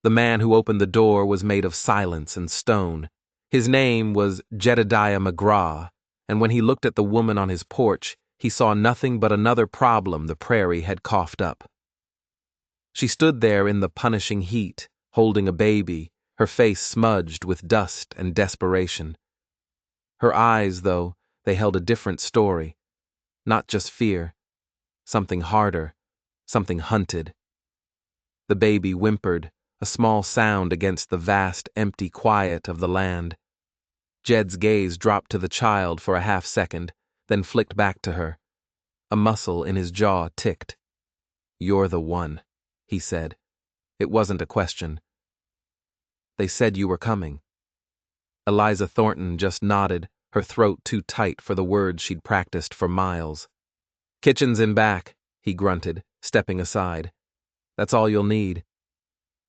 The man who opened the door was made of silence and stone. His name was Jedediah McGraw, and when he looked at the woman on his porch, he saw nothing but another problem the prairie had coughed up. She stood there in the punishing heat, holding a baby, her face smudged with dust and desperation. Her eyes, though, they held a different story. Not just fear. Something harder. Something hunted. The baby whimpered, a small sound against the vast, empty quiet of the land. Jed's gaze dropped to the child for a half-second, then flicked back to her. A muscle in his jaw ticked. "You're the one," he said. It wasn't a question. "They said you were coming." Eliza Thornton just nodded, her throat too tight for the words she'd practiced for miles. "Kitchen's in back," he grunted, stepping aside. "That's all you'll need."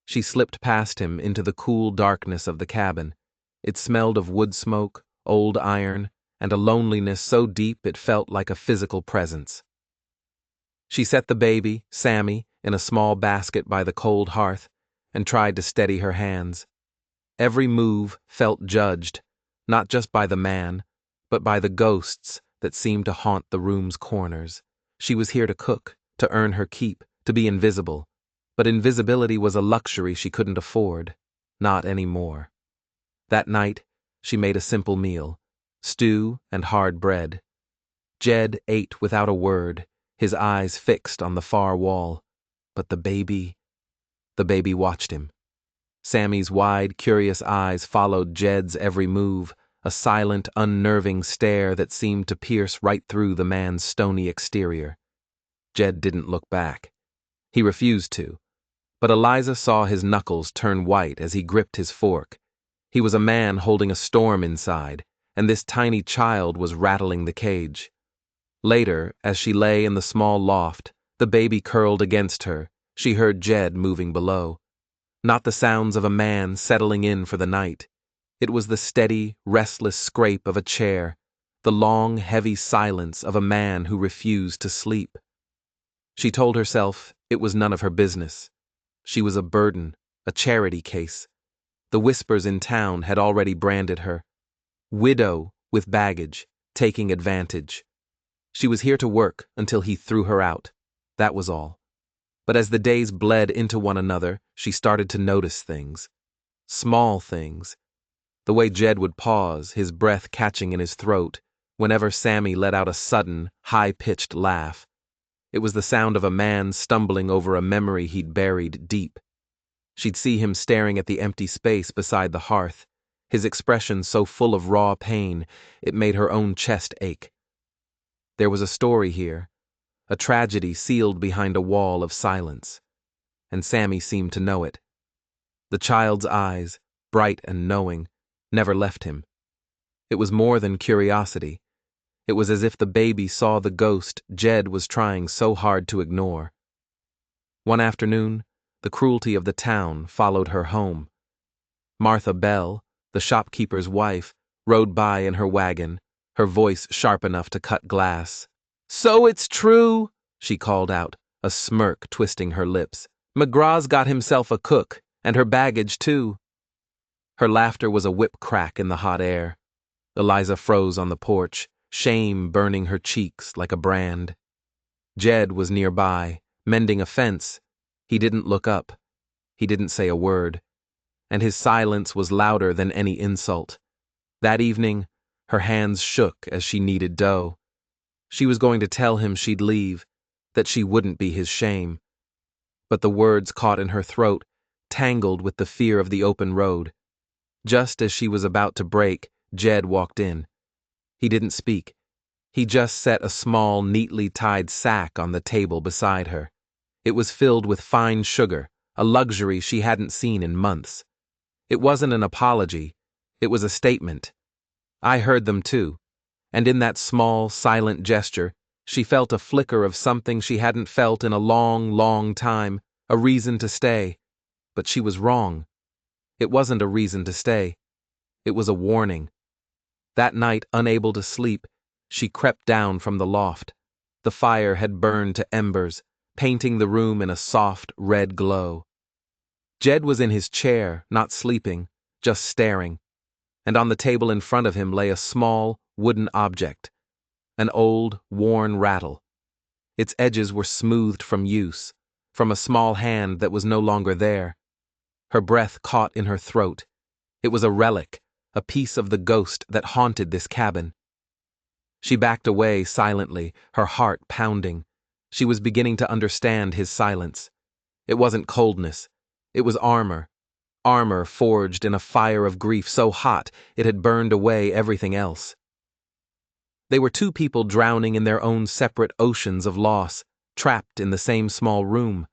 She slipped past him into the cool darkness of the cabin. It smelled of wood smoke, old iron, and a loneliness so deep it felt like a physical presence. She set the baby, Sammy, in a small basket by the cold hearth, and tried to steady her hands. Every move felt judged, not just by the man, but by the ghosts that seemed to haunt the room's corners. She was here to cook, to earn her keep, to be invisible. But invisibility was a luxury she couldn't afford. Not anymore. That night, she made a simple meal, stew and hard bread. Jed ate without a word, his eyes fixed on the far wall. But the baby watched him. Sammy's wide, curious eyes followed Jed's every move, a silent, unnerving stare that seemed to pierce right through the man's stony exterior. Jed didn't look back. He refused to. But Eliza saw his knuckles turn white as he gripped his fork. He was a man holding a storm inside, and this tiny child was rattling the cage. Later, as she lay in the small loft, the baby curled against her, she heard Jed moving below. Not the sounds of a man settling in for the night. It was the steady, restless scrape of a chair, the long, heavy silence of a man who refused to sleep. She told herself it was none of her business. She was a burden, a charity case. The whispers in town had already branded her. Widow with baggage, taking advantage. She was here to work until he threw her out. That was all. But as the days bled into one another, she started to notice things. Small things. The way Jed would pause, his breath catching in his throat, whenever Sammy let out a sudden, high-pitched laugh. It was the sound of a man stumbling over a memory he'd buried deep. She'd see him staring at the empty space beside the hearth, his expression so full of raw pain, it made her own chest ache. There was a story here, a tragedy sealed behind a wall of silence, and Sammy seemed to know it. The child's eyes, bright and knowing, never left him. It was more than curiosity. It was as if the baby saw the ghost Jed was trying so hard to ignore. One afternoon, the cruelty of the town followed her home. Martha Bell, the shopkeeper's wife, rode by in her wagon, her voice sharp enough to cut glass. "So it's true," she called out, a smirk twisting her lips. "McGraw's got himself a cook, and her baggage too." Her laughter was a whip crack in the hot air. Eliza froze on the porch, shame burning her cheeks like a brand. Jed was nearby, mending a fence. He didn't look up. He didn't say a word. And his silence was louder than any insult. That evening, her hands shook as she kneaded dough. She was going to tell him she'd leave, that she wouldn't be his shame. But the words caught in her throat, tangled with the fear of the open road. Just as she was about to break, Jed walked in. He didn't speak. He just set a small, neatly tied sack on the table beside her. It was filled with fine sugar, a luxury she hadn't seen in months. It wasn't an apology. It was a statement. I heard them too, and in that small, silent gesture, she felt a flicker of something she hadn't felt in a long, long time, a reason to stay. But she was wrong. It wasn't a reason to stay. It was a warning. That night, unable to sleep, she crept down from the loft. The fire had burned to embers, painting the room in a soft, red glow. Jed was in his chair, not sleeping, just staring, and on the table in front of him lay a small, wooden object, an old, worn rattle. Its edges were smoothed from use, from a small hand that was no longer there. Her breath caught in her throat. It was a relic, a piece of the ghost that haunted this cabin. She backed away silently, her heart pounding. She was beginning to understand his silence. It wasn't coldness. It was armor. Armor forged in a fire of grief so hot it had burned away everything else. They were two people drowning in their own separate oceans of loss, trapped in the same small room.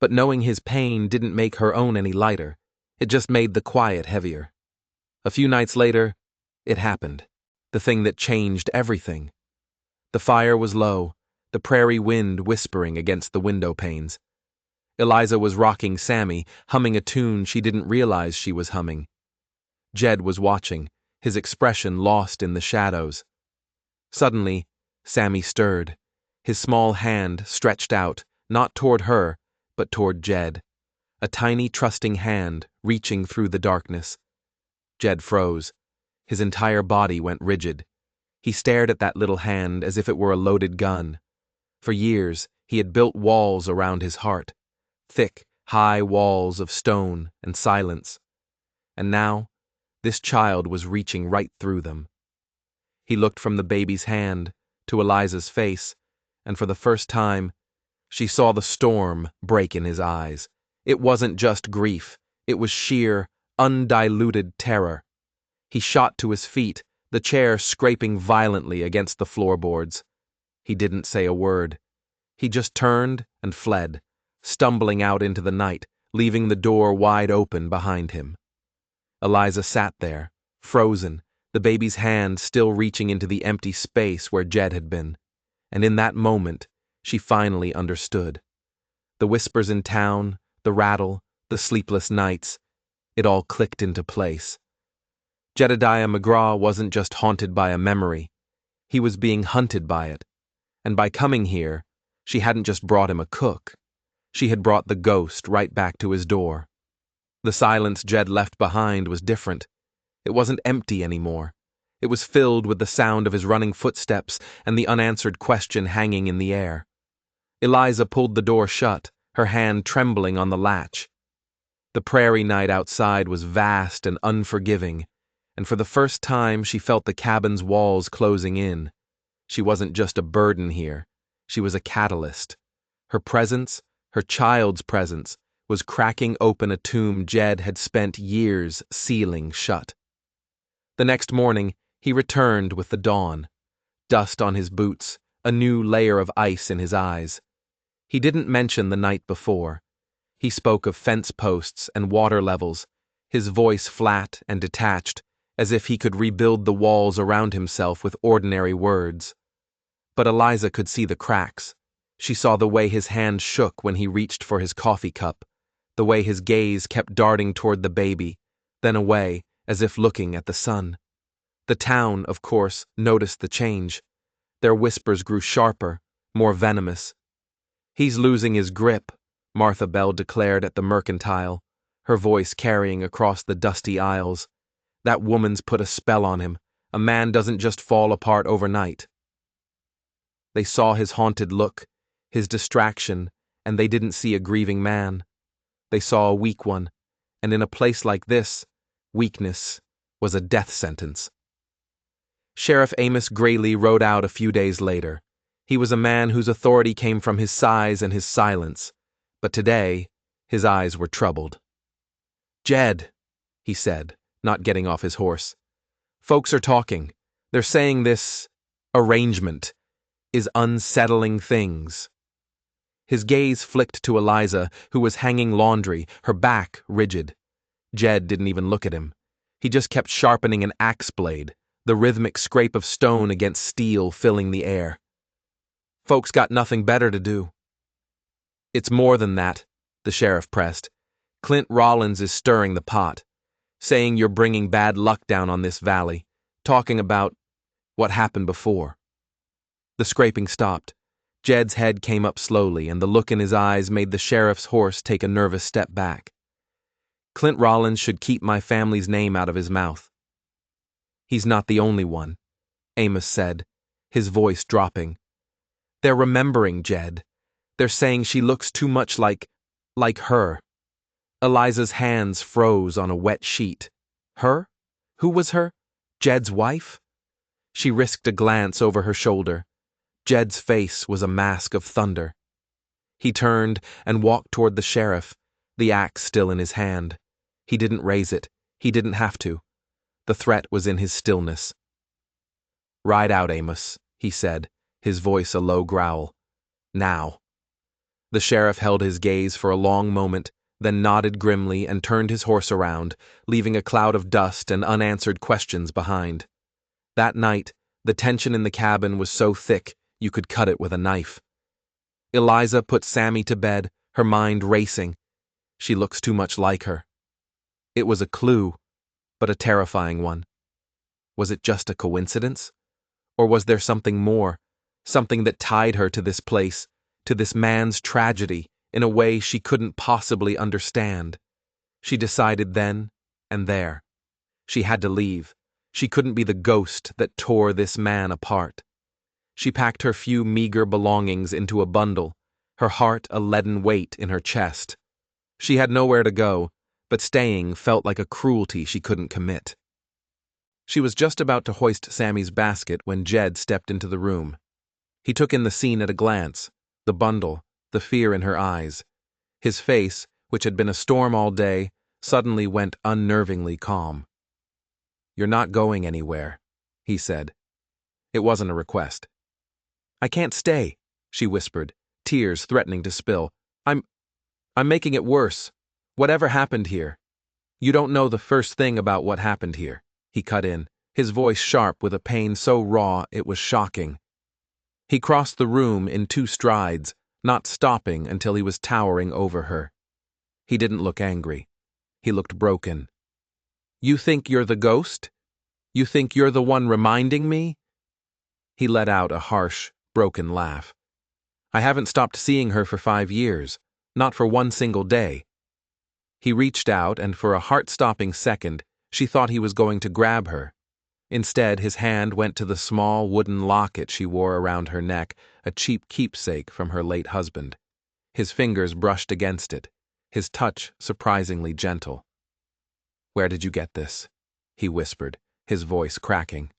But knowing his pain didn't make her own any lighter. It just made the quiet heavier. A few nights later, it happened. The thing that changed everything. The fire was low, the prairie wind whispering against the window panes. Eliza was rocking Sammy, humming a tune she didn't realize she was humming. Jed was watching, his expression lost in the shadows. Suddenly, Sammy stirred, his small hand stretched out, not toward her, but toward Jed. A tiny, trusting hand, reaching through the darkness. Jed froze. His entire body went rigid. He stared at that little hand as if it were a loaded gun. For years, he had built walls around his heart. Thick, high walls of stone and silence. And now, this child was reaching right through them. He looked from the baby's hand to Eliza's face, and for the first time, she saw the storm break in his eyes. It wasn't just grief. It was sheer, undiluted terror. He shot to his feet, the chair scraping violently against the floorboards. He didn't say a word. He just turned and fled, stumbling out into the night, leaving the door wide open behind him. Eliza sat there, frozen, the baby's hand still reaching into the empty space where Jed had been. And in that moment, she finally understood. The whispers in town, the rattle, the sleepless nights, it all clicked into place. Jedediah McGraw wasn't just haunted by a memory. He was being hunted by it. And by coming here, she hadn't just brought him a cook. She had brought the ghost right back to his door. The silence Jed left behind was different. It wasn't empty anymore. It was filled with the sound of his running footsteps and the unanswered question hanging in the air. Eliza pulled the door shut, her hand trembling on the latch. The prairie night outside was vast and unforgiving, and for the first time she felt the cabin's walls closing in. She wasn't just a burden here. She was a catalyst. Her presence, her child's presence, was cracking open a tomb Jed had spent years sealing shut. The next morning, he returned with the dawn. Dust on his boots, a new layer of ice in his eyes. He didn't mention the night before. He spoke of fence posts and water levels, his voice flat and detached, as if he could rebuild the walls around himself with ordinary words. But Eliza could see the cracks. She saw the way his hand shook when he reached for his coffee cup, the way his gaze kept darting toward the baby, then away, as if looking at the sun. The town, of course, noticed the change. Their whispers grew sharper, more venomous. "He's losing his grip," Martha Bell declared at the Mercantile, her voice carrying across the dusty aisles. "That woman's put a spell on him. A man doesn't just fall apart overnight." They saw his haunted look, his distraction, and they didn't see a grieving man. They saw a weak one, and in a place like this, weakness was a death sentence. Sheriff Amos Grayley rode out a few days later. He was a man whose authority came from his size and his silence, but today, his eyes were troubled. "Jed," he said, not getting off his horse. "Folks are talking. They're saying this arrangement is unsettling things." His gaze flicked to Eliza, who was hanging laundry, her back rigid. Jed didn't even look at him. He just kept sharpening an axe blade, the rhythmic scrape of stone against steel filling the air. "Folks got nothing better to do." "It's more than that," the sheriff pressed. "Clint Rollins is stirring the pot, saying you're bringing bad luck down on this valley, talking about what happened before." The scraping stopped. Jed's head came up slowly, and the look in his eyes made the sheriff's horse take a nervous step back. Clint Rollins should keep my family's name out of his mouth. He's not the only one, Amos said, his voice dropping. They're remembering Jed. They're saying she looks too much like her. Eliza's hands froze on a wet sheet. Her? Who was her? Jed's wife? She risked a glance over her shoulder. Jed's face was a mask of thunder. He turned and walked toward the sheriff, the axe still in his hand. He didn't raise it. He didn't have to. The threat was in his stillness. Ride out, Amos, he said, his voice a low growl. Now. The sheriff held his gaze for a long moment, then nodded grimly and turned his horse around, leaving a cloud of dust and unanswered questions behind. That night, the tension in the cabin was so thick you could cut it with a knife. Eliza put Sammy to bed, her mind racing. She looks too much like her. It was a clue, but a terrifying one. Was it just a coincidence? Or was there something more, something that tied her to this place, to this man's tragedy, in a way she couldn't possibly understand? She decided then and there. She had to leave. She couldn't be the ghost that tore this man apart. She packed her few meager belongings into a bundle, her heart a leaden weight in her chest. She had nowhere to go, but staying felt like a cruelty she couldn't commit. She was just about to hoist Sammy's basket when Jed stepped into the room. He took in the scene at a glance, the bundle, the fear in her eyes. His face, which had been a storm all day, suddenly went unnervingly calm. "You're not going anywhere," he said. It wasn't a request. "I can't stay," she whispered, tears threatening to spill. I'm making it worse. Whatever happened here?" "You don't know the first thing about what happened here," he cut in, his voice sharp with a pain so raw it was shocking. He crossed the room in 2 strides, not stopping until he was towering over her. He didn't look angry. He looked broken. "You think you're the ghost? You think you're the one reminding me?" He let out a harsh, broken laugh. "I haven't stopped seeing her for 5 years, not for one single day." He reached out, and for a heart-stopping second, she thought he was going to grab her. Instead, his hand went to the small wooden locket she wore around her neck, a cheap keepsake from her late husband. His fingers brushed against it, his touch surprisingly gentle. "Where did you get this?" he whispered, his voice cracking.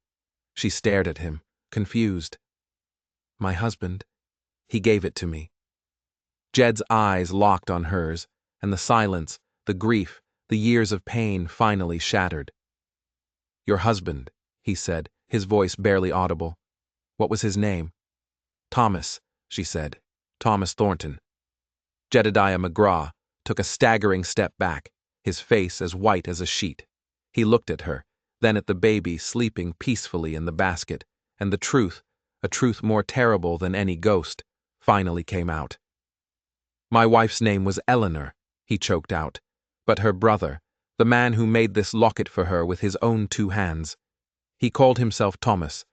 She stared at him, confused. "My husband. He gave it to me." Jed's eyes locked on hers, and the silence, the grief, the years of pain finally shattered. "Your husband," he said, his voice barely audible. "What was his name?" "Thomas," she said. "Thomas Thornton." Jedediah McGraw took a staggering step back, his face as white as a sheet. He looked at her, then at the baby sleeping peacefully in the basket, and the truth, a truth more terrible than any ghost, finally came out. "My wife's name was Eleanor," he choked out, "but her brother, the man who made this locket for her with his own 2 hands, he called himself Thomas,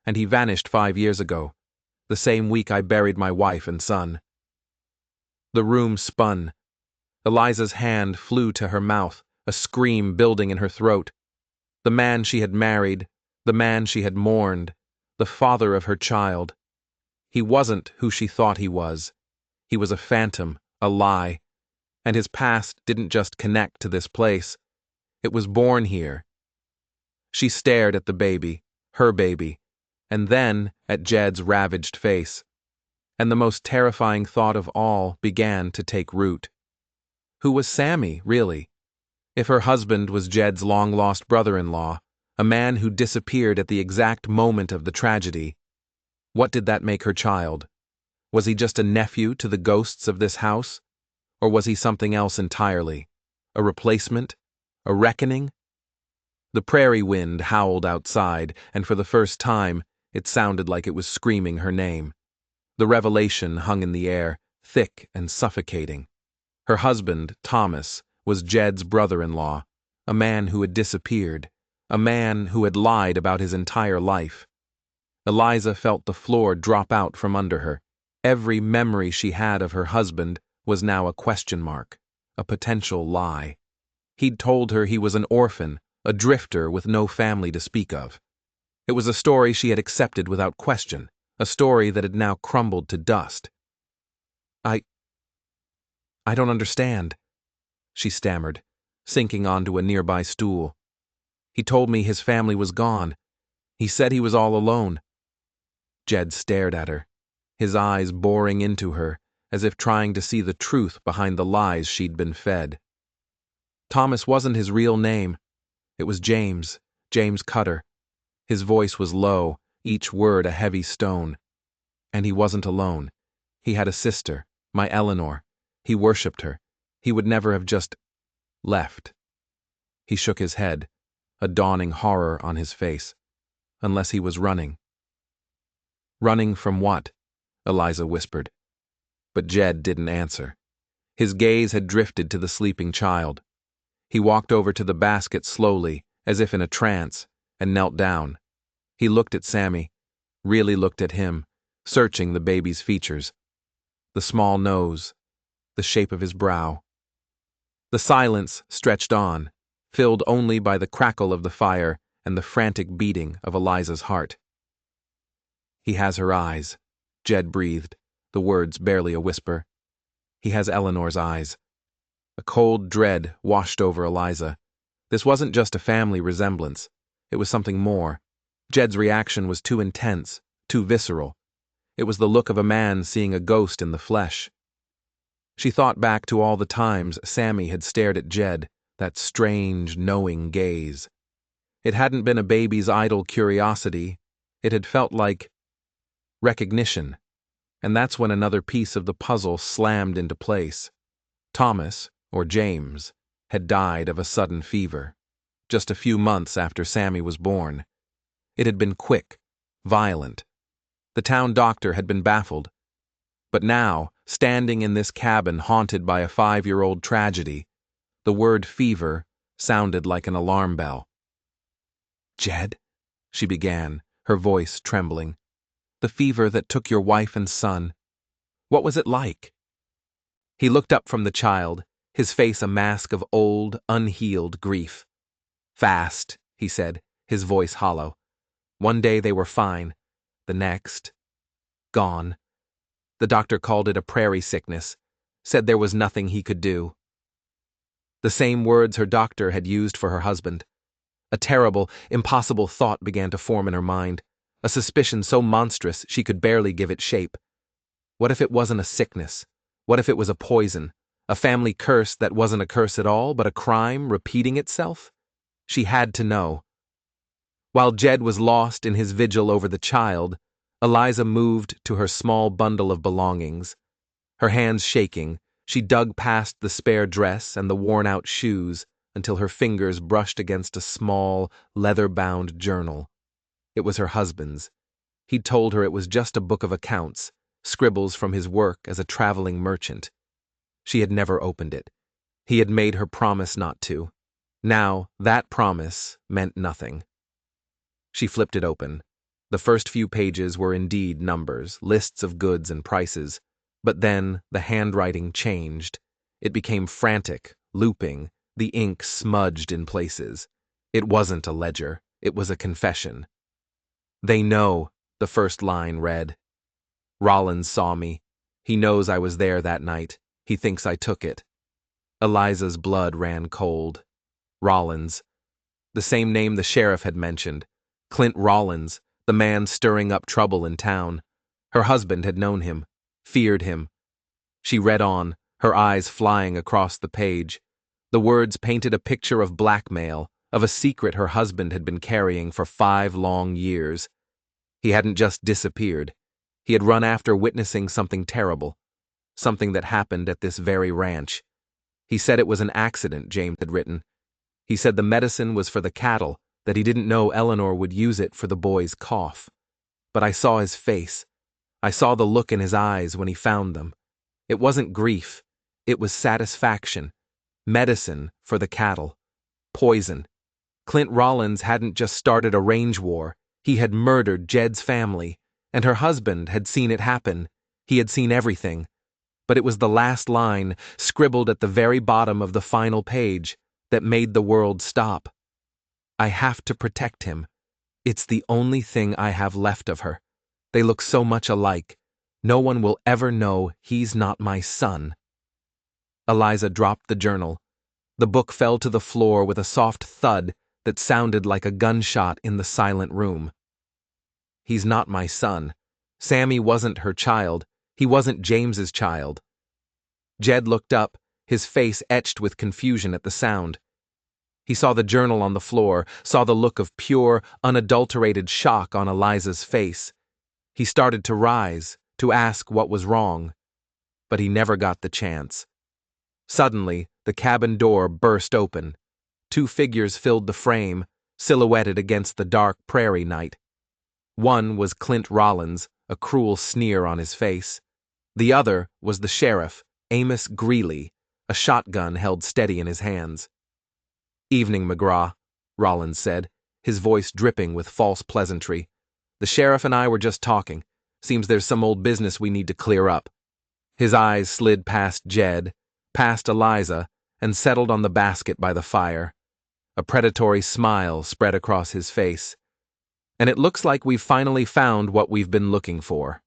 and he vanished 5 years ago, the same week I buried my wife and son." The room spun. Eliza's hand flew to her mouth, a scream building in her throat. The man she had married, the man she had mourned, the father of her child. He wasn't who she thought he was. He was a phantom, a lie. And his past didn't just connect to this place. It was born here. She stared at the baby, her baby, and then at Jed's ravaged face. And the most terrifying thought of all began to take root. Who was Sammy, really? If her husband was Jed's long-lost brother-in-law, a man who disappeared at the exact moment of the tragedy, what did that make her child? Was he just a nephew to the ghosts of this house? Or was he something else entirely? A replacement? A reckoning? The prairie wind howled outside, and for the first time, it sounded like it was screaming her name. The revelation hung in the air, thick and suffocating. Her husband, Thomas, was Jed's brother-in-law, a man who had disappeared, a man who had lied about his entire life. Eliza felt the floor drop out from under her. Every memory she had of her husband was now a question mark, a potential lie. He'd told her he was an orphan, a drifter with no family to speak of. It was a story she had accepted without question, a story that had now crumbled to dust. I don't understand, she stammered, sinking onto a nearby stool. He told me his family was gone. He said he was all alone. Jed stared at her, his eyes boring into her, as if trying to see the truth behind the lies she'd been fed. Thomas wasn't his real name. It was James Cutter. His voice was low, each word a heavy stone. And he wasn't alone. He had a sister, my Eleanor. He worshipped her. He would never have just left. He shook his head, a dawning horror on his face. Unless he was running. Running from what? Eliza whispered. But Jed didn't answer. His gaze had drifted to the sleeping child. He walked over to the basket slowly, as if in a trance, and knelt down. He looked at Sammy, really looked at him, searching the baby's features. The small nose, the shape of his brow. The silence stretched on, filled only by the crackle of the fire and the frantic beating of Eliza's heart. He has her eyes, Jed breathed, the words barely a whisper. He has Eleanor's eyes. A cold dread washed over Eliza. This wasn't just a family resemblance. It was something more. Jed's reaction was too intense, too visceral. It was the look of a man seeing a ghost in the flesh. She thought back to all the times Sammy had stared at Jed, that strange, knowing gaze. It hadn't been a baby's idle curiosity. It had felt like recognition. And that's when another piece of the puzzle slammed into place. Thomas, or James, had died of a sudden fever, just a few months after Sammy was born. It had been quick, violent. The town doctor had been baffled. But now, standing in this cabin haunted by a 5-year-old tragedy, the word fever sounded like an alarm bell. Jed, she began, her voice trembling. The fever that took your wife and son. What was it like? He looked up from the child, his face a mask of old, unhealed grief. Fast, he said, his voice hollow. One day they were fine. The next, gone. The doctor called it a prairie sickness, said there was nothing he could do. The same words her doctor had used for her husband. A terrible, impossible thought began to form in her mind, a suspicion so monstrous she could barely give it shape. What if it wasn't a sickness? What if it was a poison? A family curse that wasn't a curse at all, but a crime repeating itself? She had to know. While Jed was lost in his vigil over the child, Eliza moved to her small bundle of belongings. Her hands shaking, she dug past the spare dress and the worn-out shoes until her fingers brushed against a small, leather-bound journal. It was her husband's. He'd told her it was just a book of accounts, scribbles from his work as a traveling merchant. She had never opened it. He had made her promise not to. Now, that promise meant nothing. She flipped it open. The first few pages were indeed numbers, lists of goods and prices. But then the handwriting changed. It became frantic, looping, the ink smudged in places. It wasn't a ledger. It was a confession. They know, the first line read. Rollins saw me. He knows I was there that night. He thinks I took it. Eliza's blood ran cold. Rollins. The same name the sheriff had mentioned. Clint Rollins, the man stirring up trouble in town. Her husband had known him, feared him. She read on, her eyes flying across the page. The words painted a picture of blackmail, of a secret her husband had been carrying for 5 long years. He hadn't just disappeared. He had run after witnessing something terrible, something that happened at this very ranch. He said it was an accident, James had written. He said the medicine was for the cattle, that he didn't know Eleanor would use it for the boy's cough. But I saw his face. I saw the look in his eyes when he found them. It wasn't grief. It was satisfaction. Medicine for the cattle. Poison. Clint Rollins hadn't just started a range war. He had murdered Jed's family, and her husband had seen it happen. He had seen everything. But it was the last line, scribbled at the very bottom of the final page, that made the world stop. I have to protect him. It's the only thing I have left of her. They look so much alike. No one will ever know he's not my son." Eliza dropped the journal. The book fell to the floor with a soft thud that sounded like a gunshot in the silent room. He's not my son. Sammy wasn't her child. He wasn't James's child. Jed looked up, his face etched with confusion at the sound. He saw the journal on the floor, saw the look of pure, unadulterated shock on Eliza's face. He started to rise, to ask what was wrong, but he never got the chance. Suddenly, the cabin door burst open. Two figures filled the frame, silhouetted against the dark prairie night. One was Clint Rollins, a cruel sneer on his face. The other was the sheriff, Amos Greeley, a shotgun held steady in his hands. "Evening, McGraw," Rollins said, his voice dripping with false pleasantry. "The sheriff and I were just talking. Seems there's some old business we need to clear up." His eyes slid past Jed, past Eliza, and settled on the basket by the fire. A predatory smile spread across his face. "And it looks like we've finally found what we've been looking for."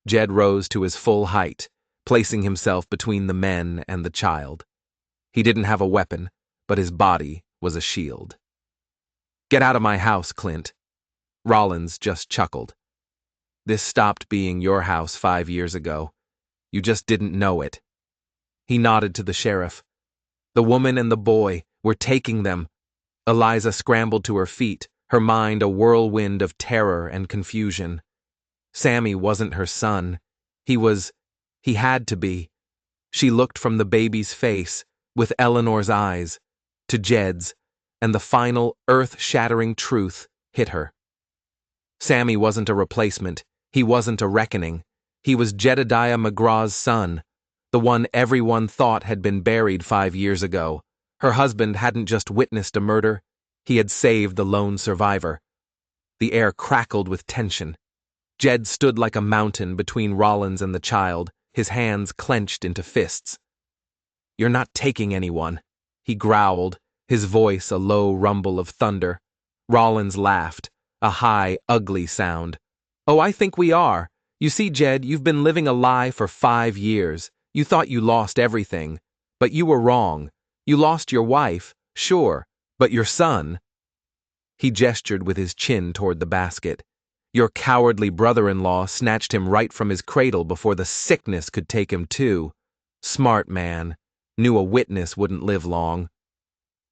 Jed rose to his full height, placing himself between the men and the child. He didn't have a weapon, but his body was a shield. "Get out of my house, Clint." Rollins just chuckled. "This stopped being your house 5 years ago. You just didn't know it." He nodded to the sheriff. "The woman and the boy, we're taking them." Eliza scrambled to her feet, her mind a whirlwind of terror and confusion. Sammy wasn't her son. He had to be. She looked from the baby's face, with Eleanor's eyes, to Jed's, and the final, earth-shattering truth hit her. Sammy wasn't a replacement. He wasn't a reckoning. He was Jedediah McGraw's son, the one everyone thought had been buried 5 years ago. Her husband hadn't just witnessed a murder, he had saved the lone survivor. The air crackled with tension. Jed stood like a mountain between Rollins and the child, his hands clenched into fists. "You're not taking anyone," he growled, his voice a low rumble of thunder. Rollins laughed, a high, ugly sound. "Oh, I think we are. You see, Jed, you've been living a lie for 5 years. You thought you lost everything. But you were wrong. You lost your wife, sure, but your son." He gestured with his chin toward the basket. "Your cowardly brother-in-law snatched him right from his cradle before the sickness could take him too. Smart man. Knew a witness wouldn't live long."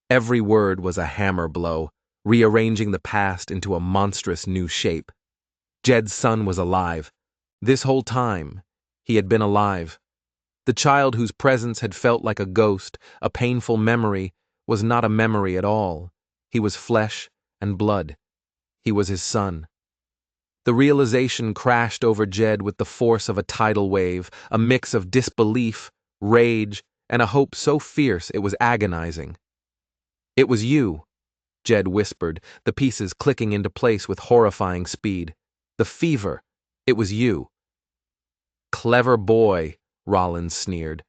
Every word was a hammer blow, rearranging the past into a monstrous new shape. Jed's son was alive. This whole time, he had been alive. The child whose presence had felt like a ghost, a painful memory, was not a memory at all. He was flesh and blood. He was his son. The realization crashed over Jed with the force of a tidal wave, a mix of disbelief, rage, and a hope so fierce it was agonizing. "It was you," Jed whispered, the pieces clicking into place with horrifying speed. "The fever. It was you." "Clever boy," Rollins sneered.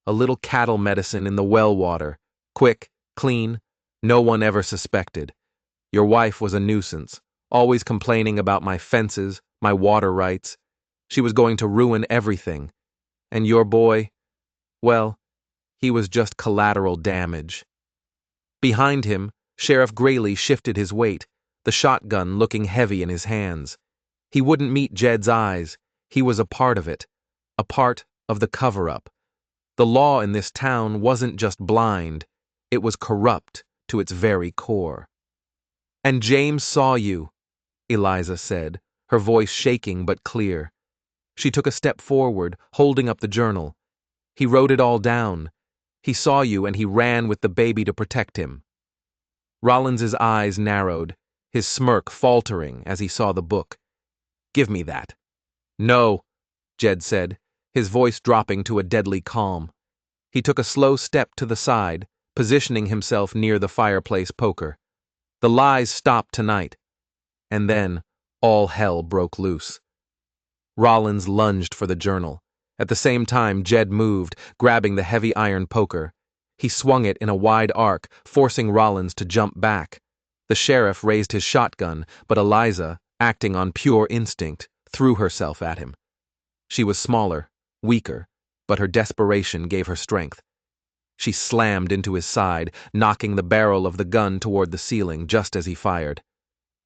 "A little cattle medicine in the well water. Quick, clean, no one ever suspected. Your wife was a nuisance, always complaining about my fences, my water rights. She was going to ruin everything. And your boy, well, he was just collateral damage." Behind him, Sheriff Greeley shifted his weight, the shotgun looking heavy in his hands. He wouldn't meet Jed's eyes. He was a part of it, a part of the cover-up. The law in this town wasn't just blind, it was corrupt to its very core. "And James saw you," Eliza said, her voice shaking but clear. She took a step forward, holding up the journal. "He wrote it all down. He saw you and he ran with the baby to protect him." Rollins's eyes narrowed, his smirk faltering as he saw the book. "Give me that." "No," Jed said, his voice dropping to a deadly calm. He took a slow step to the side, positioning himself near the fireplace poker. "The lies stopped tonight." And then, all hell broke loose. Rollins lunged for the journal. At the same time, Jed moved, grabbing the heavy iron poker. He swung it in a wide arc, forcing Rollins to jump back. The sheriff raised his shotgun, but Eliza, acting on pure instinct, threw herself at him. She was smaller, weaker, but her desperation gave her strength. She slammed into his side, knocking the barrel of the gun toward the ceiling just as he fired.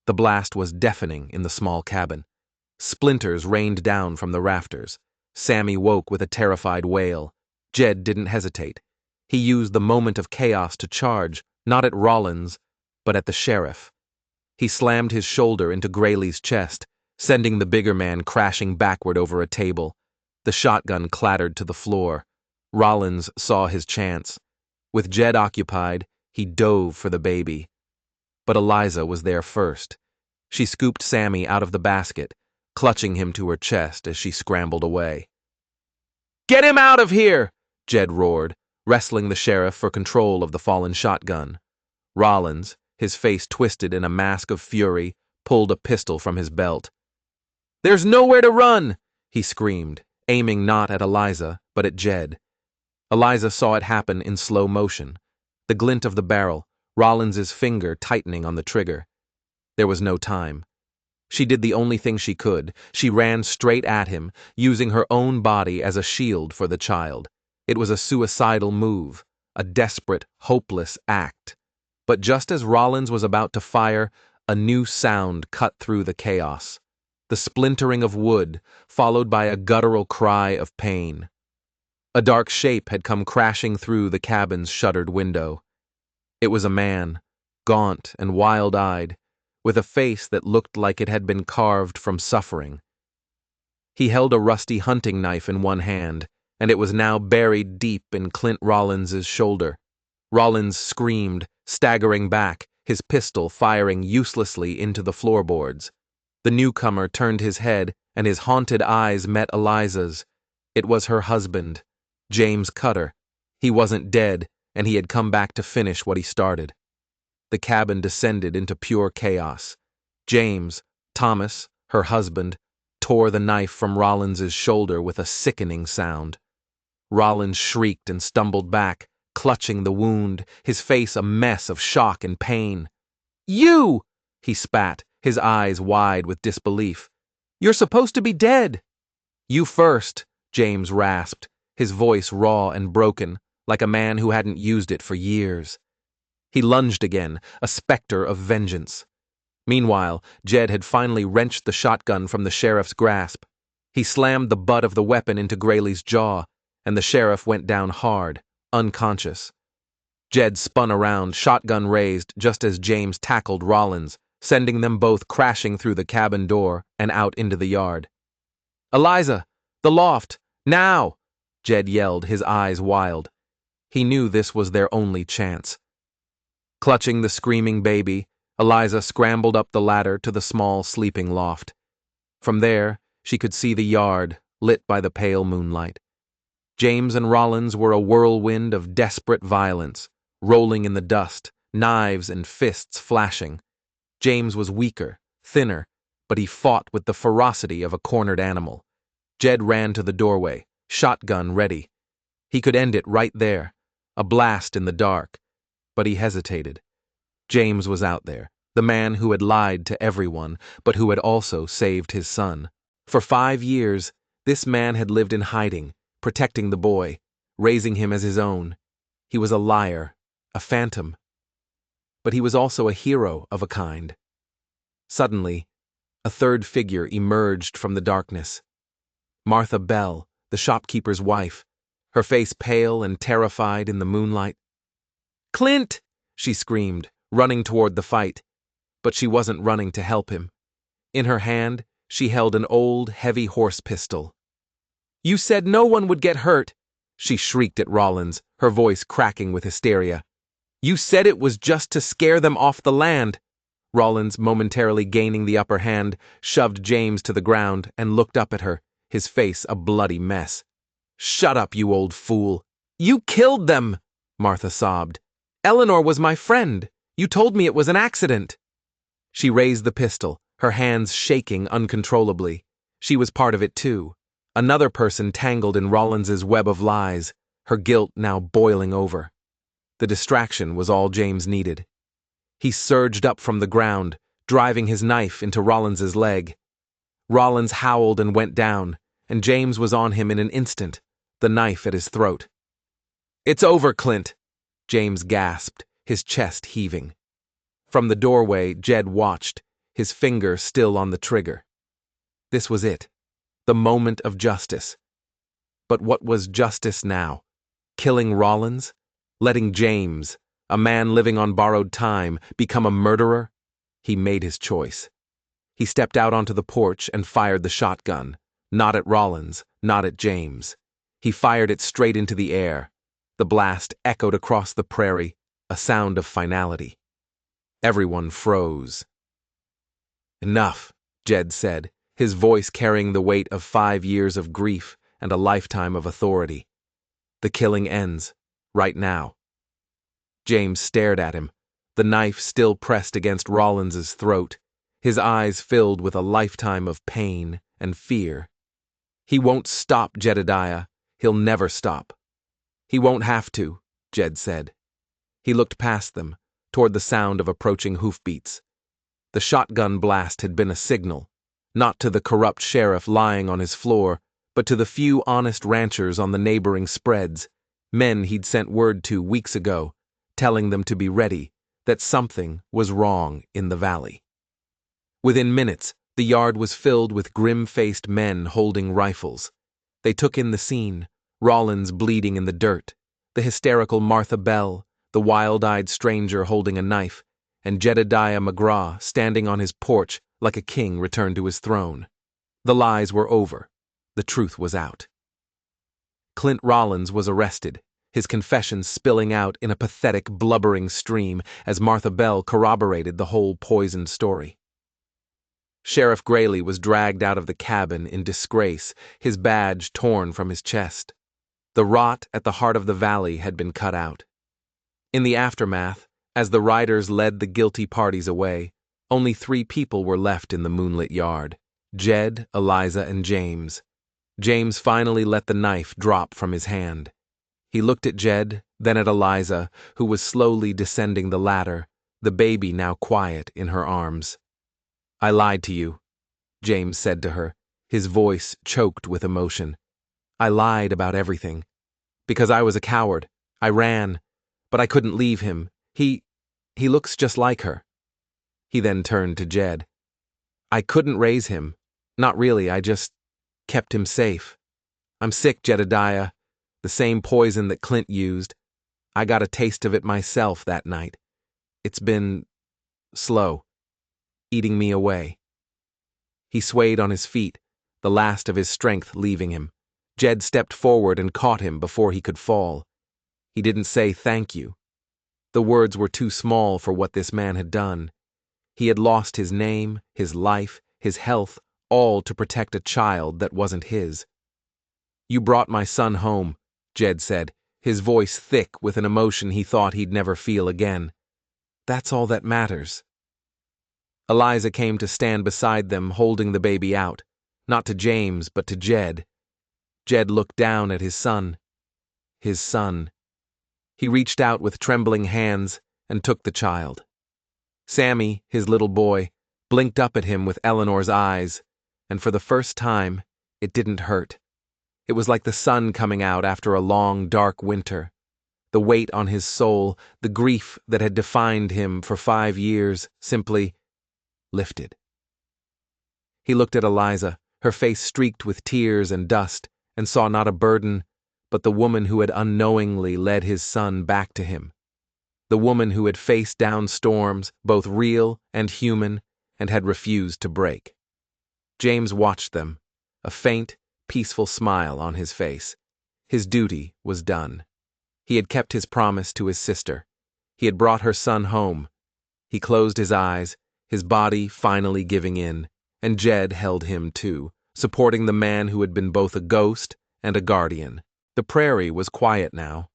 The blast was deafening in the small cabin. Splinters rained down from the rafters. Sammy woke with a terrified wail. Jed didn't hesitate. He used the moment of chaos to charge, not at Rollins, but at the sheriff. He slammed his shoulder into Graylee's chest, sending the bigger man crashing backward over a table. The shotgun clattered to the floor. Rollins saw his chance. With Jed occupied, he dove for the baby. But Eliza was there first. She scooped Sammy out of the basket, clutching him to her chest as she scrambled away. "Get him out of here!" Jed roared, wrestling the sheriff for control of the fallen shotgun. Rollins, his face twisted in a mask of fury, pulled a pistol from his belt. "There's nowhere to run!" he screamed, aiming not at Eliza, but at Jed. Eliza saw it happen in slow motion. The glint of the barrel, Rollins's finger tightening on the trigger. There was no time. She did the only thing she could. She ran straight at him, using her own body as a shield for the child. It was a suicidal move, a desperate, hopeless act. But just as Rollins was about to fire, a new sound cut through the chaos. The splintering of wood, followed by a guttural cry of pain. A dark shape had come crashing through the cabin's shuttered window. It was a man, gaunt and wild-eyed, with a face that looked like it had been carved from suffering. He held a rusty hunting knife in one hand, and it was now buried deep in Clint Rollins's shoulder. Rollins screamed, staggering back, his pistol firing uselessly into the floorboards. The newcomer turned his head, and his haunted eyes met Eliza's. It was her husband, James Cutter. He wasn't dead, and he had come back to finish what he started. The cabin descended into pure chaos. James, Thomas, her husband, tore the knife from Rollins's shoulder with a sickening sound. Rollins shrieked and stumbled back, clutching the wound, his face a mess of shock and pain. "You!" he spat, his eyes wide with disbelief. "You're supposed to be dead." "You first," James rasped, his voice raw and broken, like a man who hadn't used it for years. He lunged again, a specter of vengeance. Meanwhile, Jed had finally wrenched the shotgun from the sheriff's grasp. He slammed the butt of the weapon into Graylee's jaw, and the sheriff went down hard, unconscious. Jed spun around, shotgun raised, just as James tackled Rollins, sending them both crashing through the cabin door and out into the yard. "Eliza! The loft! Now!" Jed yelled, his eyes wild. He knew this was their only chance. Clutching the screaming baby, Eliza scrambled up the ladder to the small sleeping loft. From there, she could see the yard, lit by the pale moonlight. James and Rollins were a whirlwind of desperate violence, rolling in the dust, knives and fists flashing. James was weaker, thinner, but he fought with the ferocity of a cornered animal. Jed ran to the doorway, shotgun ready. He could end it right there, a blast in the dark. But he hesitated. James was out there, the man who had lied to everyone, but who had also saved his son. For 5 years, this man had lived in hiding, protecting the boy, raising him as his own. He was a liar, a phantom. But he was also a hero of a kind. Suddenly, a third figure emerged from the darkness. Martha Bell, the shopkeeper's wife, her face pale and terrified in the moonlight. "Clint!" she screamed, running toward the fight. But she wasn't running to help him. In her hand, she held an old, heavy horse pistol. "You said no one would get hurt," she shrieked at Rollins, her voice cracking with hysteria. "You said it was just to scare them off the land." Rollins, momentarily gaining the upper hand, shoved James to the ground and looked up at her, his face a bloody mess. "Shut up, you old fool." "You killed them," Martha sobbed. "Eleanor was my friend. You told me it was an accident." She raised the pistol, her hands shaking uncontrollably. She was part of it too. Another person tangled in Rollins's web of lies, her guilt now boiling over. The distraction was all James needed. He surged up from the ground, driving his knife into Rollins's leg. Rollins howled and went down, and James was on him in an instant, the knife at his throat. "It's over, Clint," James gasped, his chest heaving. From the doorway, Jed watched, his finger still on the trigger. This was it, the moment of justice. But what was justice now? Killing Rollins? Letting James, a man living on borrowed time, become a murderer? He made his choice. He stepped out onto the porch and fired the shotgun, not at Rollins, not at James. He fired it straight into the air. The blast echoed across the prairie, a sound of finality. Everyone froze. "Enough," Jed said, his voice carrying the weight of 5 years of grief and a lifetime of authority. "The killing ends, right now." James stared at him, the knife still pressed against Rollins's throat, his eyes filled with a lifetime of pain and fear. "He won't stop, Jedediah. He'll never stop." "He won't have to," Jed said. He looked past them, toward the sound of approaching hoofbeats. The shotgun blast had been a signal, not to the corrupt sheriff lying on his floor, but to the few honest ranchers on the neighboring spreads, men he'd sent word to weeks ago, telling them to be ready, that something was wrong in the valley. Within minutes, the yard was filled with grim-faced men holding rifles. They took in the scene, Rollins bleeding in the dirt, the hysterical Martha Bell, the wild-eyed stranger holding a knife, and Jedediah McGraw standing on his porch like a king returned to his throne. The lies were over. The truth was out. Clint Rollins was arrested, his confession spilling out in a pathetic, blubbering stream as Martha Bell corroborated the whole poisoned story. Sheriff Grayley was dragged out of the cabin in disgrace, his badge torn from his chest. The rot at the heart of the valley had been cut out. In the aftermath, as the riders led the guilty parties away, only 3 people were left in the moonlit yard: Jed, Eliza, and James. James finally let the knife drop from his hand. He looked at Jed, then at Eliza, who was slowly descending the ladder, the baby now quiet in her arms. "I lied to you," James said to her, his voice choked with emotion. "I lied about everything. Because I was a coward. I ran. But I couldn't leave him. He looks just like her." He then turned to Jed. "I couldn't raise him. Not really, I just kept him safe. I'm sick, Jedediah. The same poison that Clint used. I got a taste of it myself that night. It's been slow, eating me away." He swayed on his feet, the last of his strength leaving him. Jed stepped forward and caught him before he could fall. He didn't say thank you. The words were too small for what this man had done. He had lost his name, his life, his health, all to protect a child that wasn't his. "You brought my son home," Jed said, his voice thick with an emotion he thought he'd never feel again. "That's all that matters." Eliza came to stand beside them, holding the baby out, not to James, but to Jed. Jed looked down at his son. His son. He reached out with trembling hands and took the child. Sammy, his little boy, blinked up at him with Eleanor's eyes, and for the first time, it didn't hurt. It was like the sun coming out after a long, dark winter. The weight on his soul, the grief that had defined him for 5 years, simply lifted. He looked at Eliza, her face streaked with tears and dust, and saw not a burden, but the woman who had unknowingly led his son back to him. The woman who had faced down storms, both real and human, and had refused to break. James watched them, a faint, peaceful smile on his face. His duty was done. He had kept his promise to his sister. He had brought her son home. He closed his eyes, his body finally giving in, and Jed held him too, supporting the man who had been both a ghost and a guardian. The prairie was quiet now.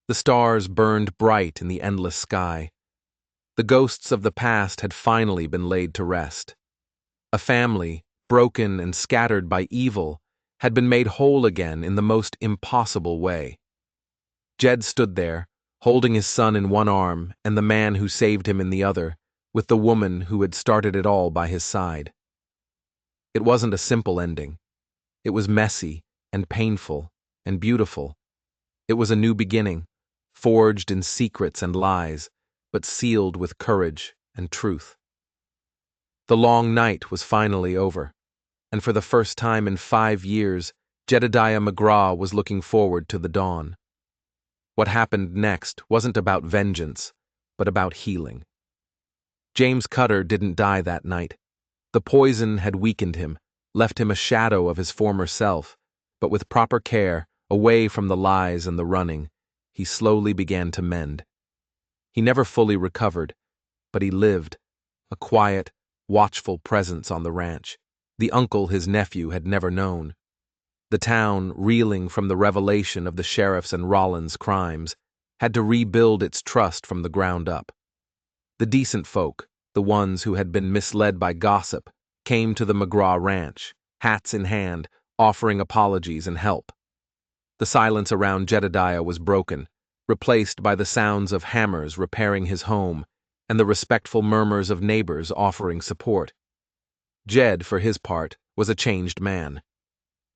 The stars burned bright in the endless sky. The ghosts of the past had finally been laid to rest. A family, broken and scattered by evil, had been made whole again in the most impossible way. Jed stood there, holding his son in one arm and the man who saved him in the other, with the woman who had started it all by his side. It wasn't a simple ending. It was messy and painful and beautiful. It was a new beginning, forged in secrets and lies, but sealed with courage and truth. The long night was finally over, and for the first time in 5 years, Jedediah McGraw was looking forward to the dawn. What happened next wasn't about vengeance, but about healing. James Cutter didn't die that night. The poison had weakened him, left him a shadow of his former self, but with proper care, away from the lies and the running, he slowly began to mend. He never fully recovered, but he lived, a quiet, watchful presence on the ranch, the uncle his nephew had never known. The town, reeling from the revelation of the sheriff's and Rollins' crimes, had to rebuild its trust from the ground up. The decent folk, the ones who had been misled by gossip, came to the McGraw ranch, hats in hand, offering apologies and help. The silence around Jedediah was broken, replaced by the sounds of hammers repairing his home and the respectful murmurs of neighbors offering support. Jed, for his part, was a changed man.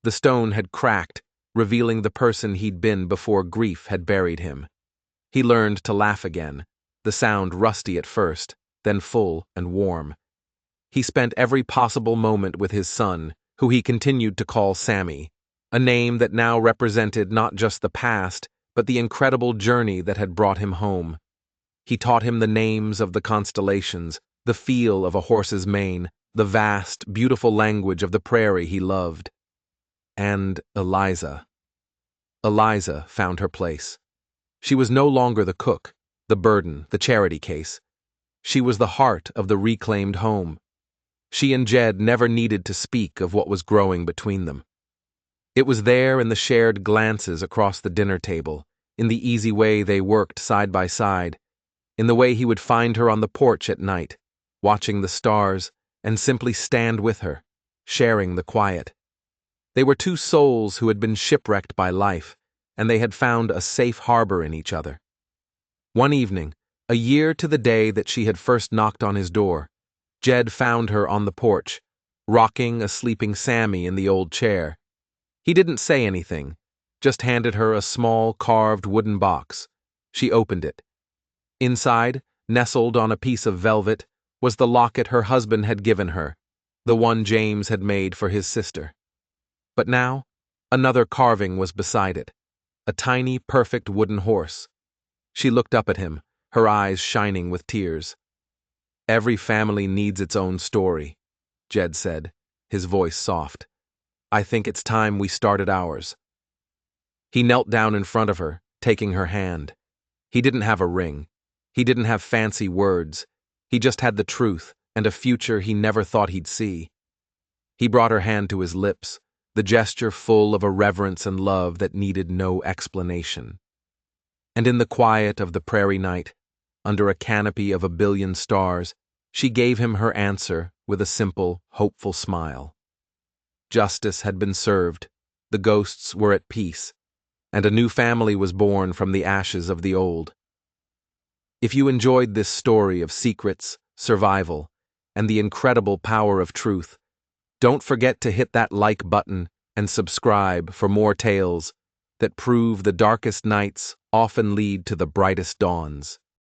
The stone had cracked, revealing the person he'd been before grief had buried him. He learned to laugh again, the sound rusty at first, then full and warm. He spent every possible moment with his son, who he continued to call Sammy, a name that now represented not just the past, but the incredible journey that had brought him home. He taught him the names of the constellations, the feel of a horse's mane, the vast, beautiful language of the prairie he loved. And Eliza. Eliza found her place. She was no longer the cook, the burden, the charity case. She was the heart of the reclaimed home. She and Jed never needed to speak of what was growing between them. It was there in the shared glances across the dinner table, in the easy way they worked side by side, in the way he would find her on the porch at night, watching the stars, and simply stand with her, sharing the quiet. They were two souls who had been shipwrecked by life, and they had found a safe harbor in each other. One evening, a year to the day that she had first knocked on his door, Jed found her on the porch, rocking a sleeping Sammy in the old chair. He didn't say anything, just handed her a small carved wooden box. She opened it. Inside, nestled on a piece of velvet, was the locket her husband had given her, the one James had made for his sister. But now, another carving was beside it, a tiny, perfect wooden horse. She looked up at him, her eyes shining with tears. "Every family needs its own story," Jed said, his voice soft. "I think it's time we started ours." He knelt down in front of her, taking her hand. He didn't have a ring. He didn't have fancy words. He just had the truth and a future he never thought he'd see. He brought her hand to his lips, the gesture full of a reverence and love that needed no explanation. And in the quiet of the prairie night, under a canopy of a billion stars, she gave him her answer with a simple, hopeful smile. Justice had been served, the ghosts were at peace, and a new family was born from the ashes of the old. If you enjoyed this story of secrets, survival, and the incredible power of truth, don't forget to hit that like button and subscribe for more tales that prove the darkest nights often lead to the brightest dawns.